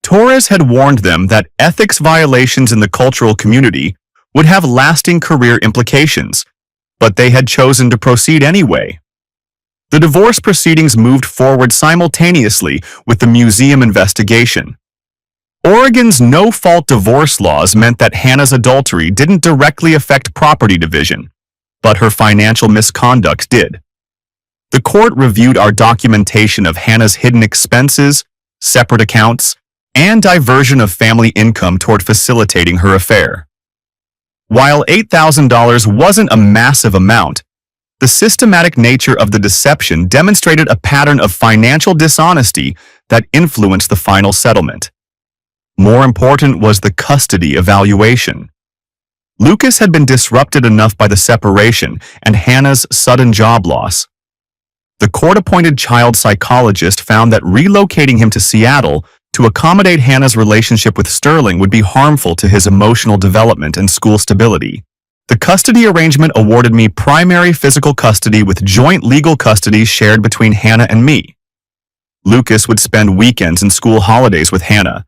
Torres had warned them that ethics violations in the cultural community would have lasting career implications, but they had chosen to proceed anyway. The divorce proceedings moved forward simultaneously with the museum investigation. Oregon's no-fault divorce laws meant that Hannah's adultery didn't directly affect property division, but her financial misconduct did. The court reviewed our documentation of Hannah's hidden expenses, separate accounts, and diversion of family income toward facilitating her affair. While $8,000 wasn't a massive amount, the systematic nature of the deception demonstrated a pattern of financial dishonesty that influenced the final settlement. More important was the custody evaluation. Lucas had been disrupted enough by the separation and Hannah's sudden job loss. The court-appointed child psychologist found that relocating him to Seattle to accommodate Hannah's relationship with Sterling would be harmful to his emotional development and school stability. The custody arrangement awarded me primary physical custody with joint legal custody shared between Hannah and me. Lucas would spend weekends and school holidays with Hannah,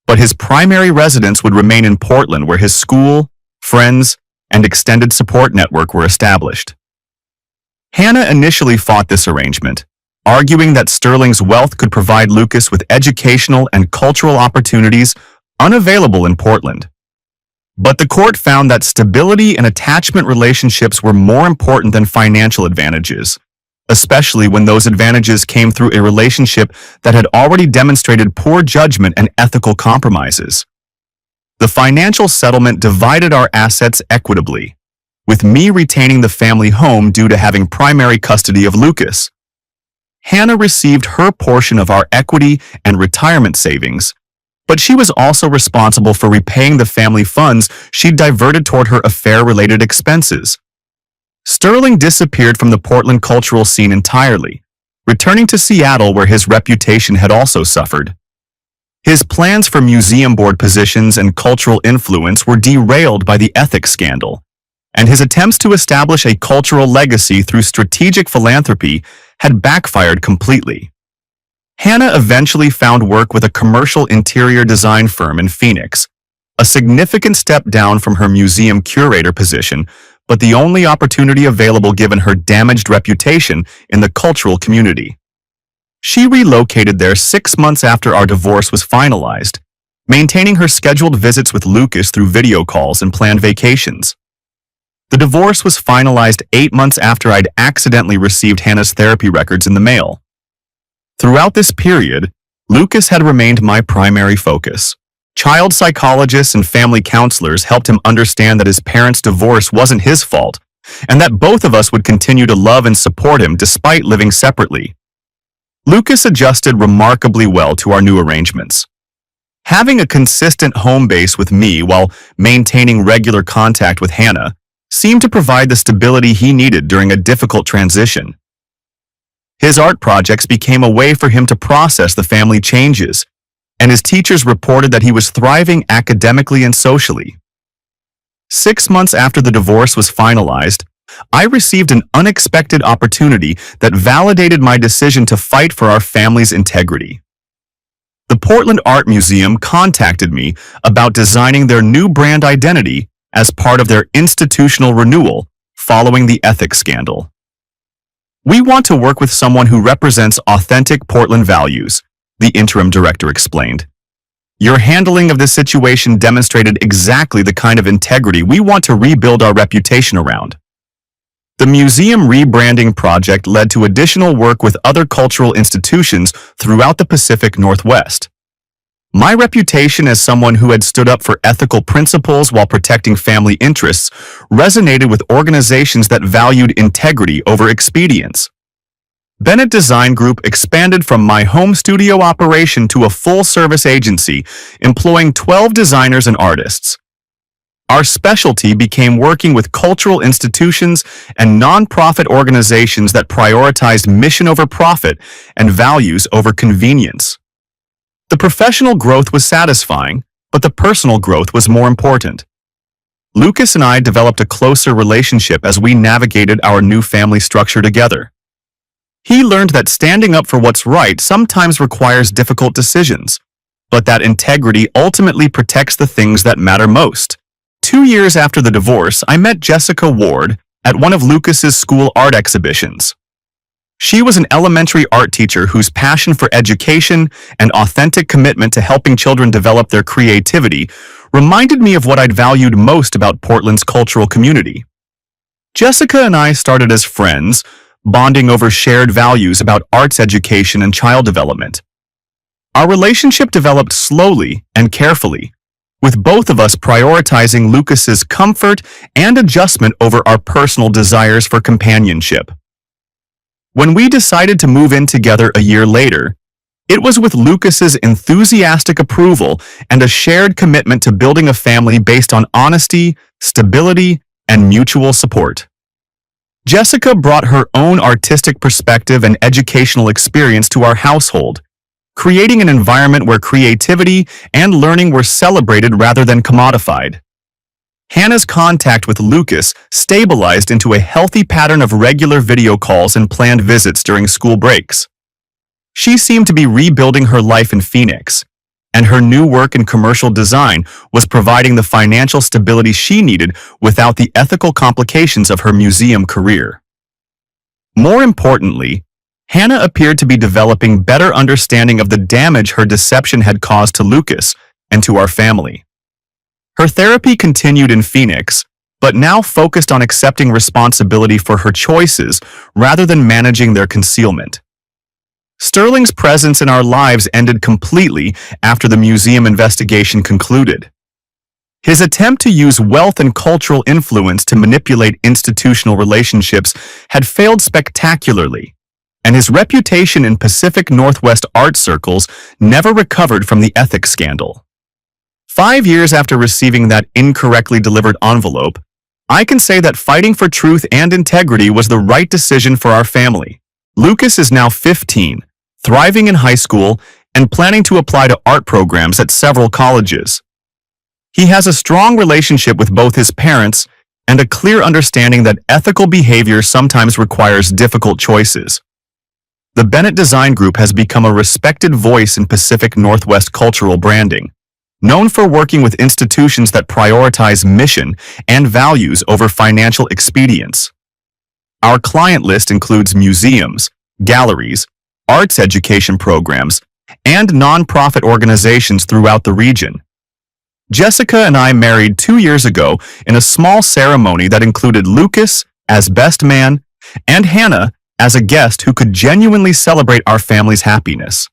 but his primary residence would remain in Portland where his school, friends, and extended support network were established. Hannah initially fought this arrangement, arguing that Sterling's wealth could provide Lucas with educational and cultural opportunities unavailable in Portland. But the court found that stability and attachment relationships were more important than financial advantages, especially when those advantages came through a relationship that had already demonstrated poor judgment and ethical compromises. The financial settlement divided our assets equitably, with me retaining the family home due to having primary custody of Lucas. Hannah received her portion of our equity and retirement savings, but she was also responsible for repaying the family funds she'd diverted toward her affair-related expenses. Sterling disappeared from the Portland cultural scene entirely, returning to Seattle where his reputation had also suffered. His plans for museum board positions and cultural influence were derailed by the ethics scandal, and his attempts to establish a cultural legacy through strategic philanthropy had backfired completely. Hannah eventually found work with a commercial interior design firm in Phoenix, a significant step down from her museum curator position, but the only opportunity available given her damaged reputation in the cultural community. She relocated there 6 months after our divorce was finalized, maintaining her scheduled visits with Lucas through video calls and planned vacations. The divorce was finalized 8 months after I'd accidentally received Hannah's therapy records in the mail. Throughout this period, Lucas had remained my primary focus. Child psychologists and family counselors helped him understand that his parents' divorce wasn't his fault, and that both of us would continue to love and support him despite living separately. Lucas adjusted remarkably well to our new arrangements. Having a consistent home base with me while maintaining regular contact with Hannah seemed to provide the stability he needed during a difficult transition. His art projects became a way for him to process the family changes, and his teachers reported that he was thriving academically and socially. 6 months after the divorce was finalized, I received an unexpected opportunity that validated my decision to fight for our family's integrity. The Portland Art Museum contacted me about designing their new brand identity as part of their institutional renewal following the ethics scandal. "We want to work with someone who represents authentic Portland values," the interim director explained. "Your handling of this situation demonstrated exactly the kind of integrity we want to rebuild our reputation around." The museum rebranding project led to additional work with other cultural institutions throughout the Pacific Northwest. My reputation as someone who had stood up for ethical principles while protecting family interests resonated with organizations that valued integrity over expedience. Bennett Design Group expanded from my home studio operation to a full-service agency, employing 12 designers and artists. Our specialty became working with cultural institutions and nonprofit organizations that prioritized mission over profit and values over convenience. The professional growth was satisfying, but the personal growth was more important. Lucas and I developed a closer relationship as we navigated our new family structure together. He learned that standing up for what's right sometimes requires difficult decisions, but that integrity ultimately protects the things that matter most. 2 years after the divorce, I met Jessica Ward at one of Lucas's school art exhibitions. She was an elementary art teacher whose passion for education and authentic commitment to helping children develop their creativity reminded me of what I'd valued most about Portland's cultural community. Jessica and I started as friends, bonding over shared values about arts education and child development. Our relationship developed slowly and carefully, with both of us prioritizing Lucas's comfort and adjustment over our personal desires for companionship. When we decided to move in together a year later, it was with Lucas's enthusiastic approval and a shared commitment to building a family based on honesty, stability, and mutual support. Jessica brought her own artistic perspective and educational experience to our household, creating an environment where creativity and learning were celebrated rather than commodified. Hannah's contact with Lucas stabilized into a healthy pattern of regular video calls and planned visits during school breaks. She seemed to be rebuilding her life in Phoenix, and her new work in commercial design was providing the financial stability she needed without the ethical complications of her museum career. More importantly, Hannah appeared to be developing better understanding of the damage her deception had caused to Lucas and to our family. Her therapy continued in Phoenix, but now focused on accepting responsibility for her choices rather than managing their concealment. Sterling's presence in our lives ended completely after the museum investigation concluded. His attempt to use wealth and cultural influence to manipulate institutional relationships had failed spectacularly, and his reputation in Pacific Northwest art circles never recovered from the ethics scandal. 5 years after receiving that incorrectly delivered envelope, I can say that fighting for truth and integrity was the right decision for our family. Lucas is now 15, thriving in high school, and planning to apply to art programs at several colleges. He has a strong relationship with both his parents and a clear understanding that ethical behavior sometimes requires difficult choices. The Bennett Design Group has become a respected voice in Pacific Northwest cultural branding, known for working with institutions that prioritize mission and values over financial expedience. Our client list includes museums, galleries, arts education programs, and nonprofit organizations throughout the region. Jessica and I married 2 years ago in a small ceremony that included Lucas as best man and Hannah as a guest who could genuinely celebrate our family's happiness.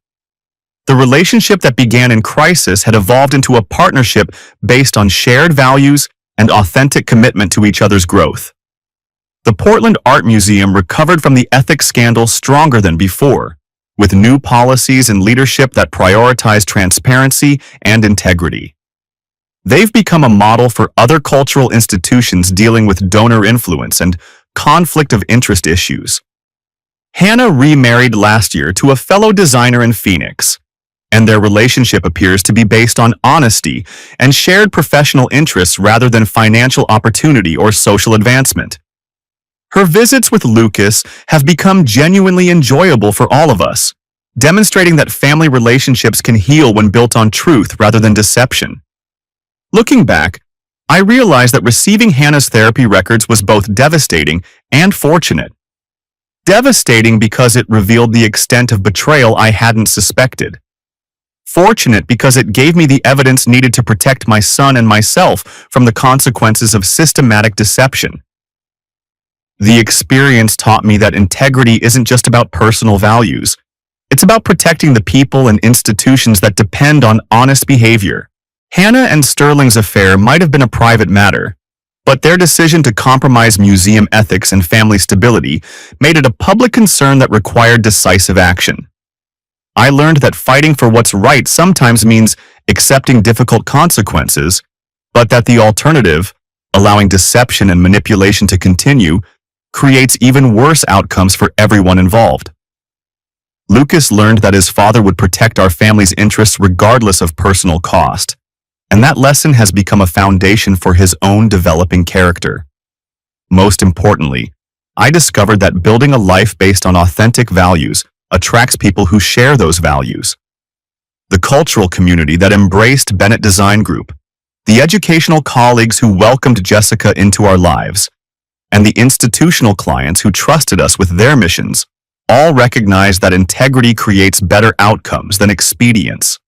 The relationship that began in crisis had evolved into a partnership based on shared values and authentic commitment to each other's growth. The Portland Art Museum recovered from the ethics scandal stronger than before, with new policies and leadership that prioritize transparency and integrity. They've become a model for other cultural institutions dealing with donor influence and conflict of interest issues. Hannah remarried last year to a fellow designer in Phoenix, and their relationship appears to be based on honesty and shared professional interests rather than financial opportunity or social advancement. Her visits with Lucas have become genuinely enjoyable for all of us, demonstrating that family relationships can heal when built on truth rather than deception. Looking back, I realized that receiving Hannah's therapy records was both devastating and fortunate. Devastating because it revealed the extent of betrayal I hadn't suspected. Fortunate because it gave me the evidence needed to protect my son and myself from the consequences of systematic deception. The experience taught me that integrity isn't just about personal values. It's about protecting the people and institutions that depend on honest behavior. Hannah and Sterling's affair might have been a private matter, but their decision to compromise museum ethics and family stability made it a public concern that required decisive action. I learned that fighting for what's right sometimes means accepting difficult consequences, but that the alternative, allowing deception and manipulation to continue, creates even worse outcomes for everyone involved. Lucas learned that his father would protect our family's interests regardless of personal cost, and that lesson has become a foundation for his own developing character. Most importantly, I discovered that building a life based on authentic values attracts people who share those values. The cultural community that embraced Bennett Design Group, the educational colleagues who welcomed Jessica into our lives, and the institutional clients who trusted us with their missions, all recognize that integrity creates better outcomes than expedience.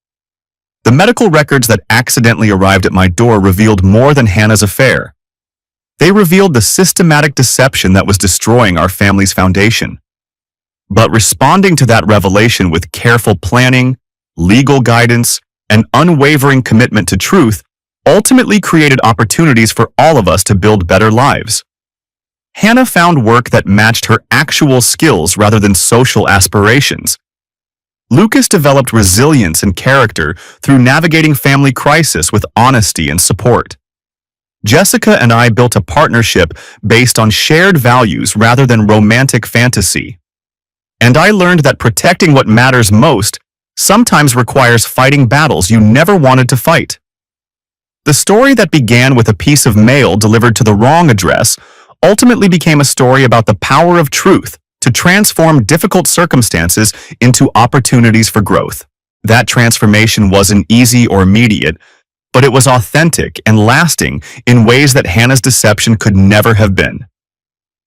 The medical records that accidentally arrived at my door revealed more than Hannah's affair. They revealed the systematic deception that was destroying our family's foundation. But responding to that revelation with careful planning, legal guidance, and unwavering commitment to truth ultimately created opportunities for all of us to build better lives. Hannah found work that matched her actual skills rather than social aspirations. Lucas developed resilience and character through navigating family crisis with honesty and support. Jessica and I built a partnership based on shared values rather than romantic fantasy. And I learned that protecting what matters most sometimes requires fighting battles you never wanted to fight. The story that began with a piece of mail delivered to the wrong address ultimately became a story about the power of truth to transform difficult circumstances into opportunities for growth. That transformation wasn't easy or immediate, but it was authentic and lasting in ways that Hannah's deception could never have been.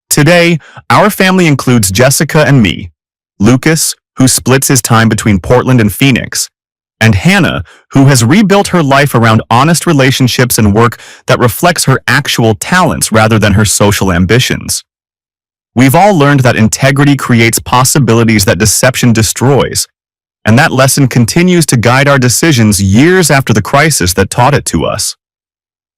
Today, our family includes Jessica and me, Lucas, who splits his time between Portland and Phoenix, and Hannah, who has rebuilt her life around honest relationships and work that reflects her actual talents rather than her social ambitions. We've all learned that integrity creates possibilities that deception destroys, and that lesson continues to guide our decisions years after the crisis that taught it to us.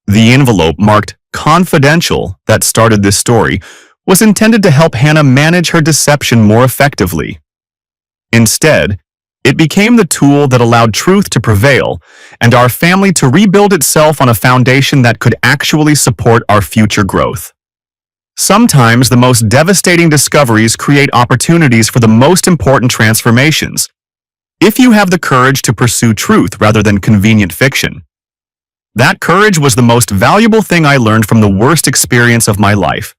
The envelope marked "confidential" that started this story was intended to help Hannah manage her deception more effectively. Instead, it became the tool that allowed truth to prevail and our family to rebuild itself on a foundation that could actually support our future growth. Sometimes the most devastating discoveries create opportunities for the most important transformations, if you have the courage to pursue truth rather than convenient fiction. That courage was the most valuable thing I learned from the worst experience of my life,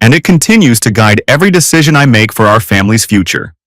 and it continues to guide every decision I make for our family's future.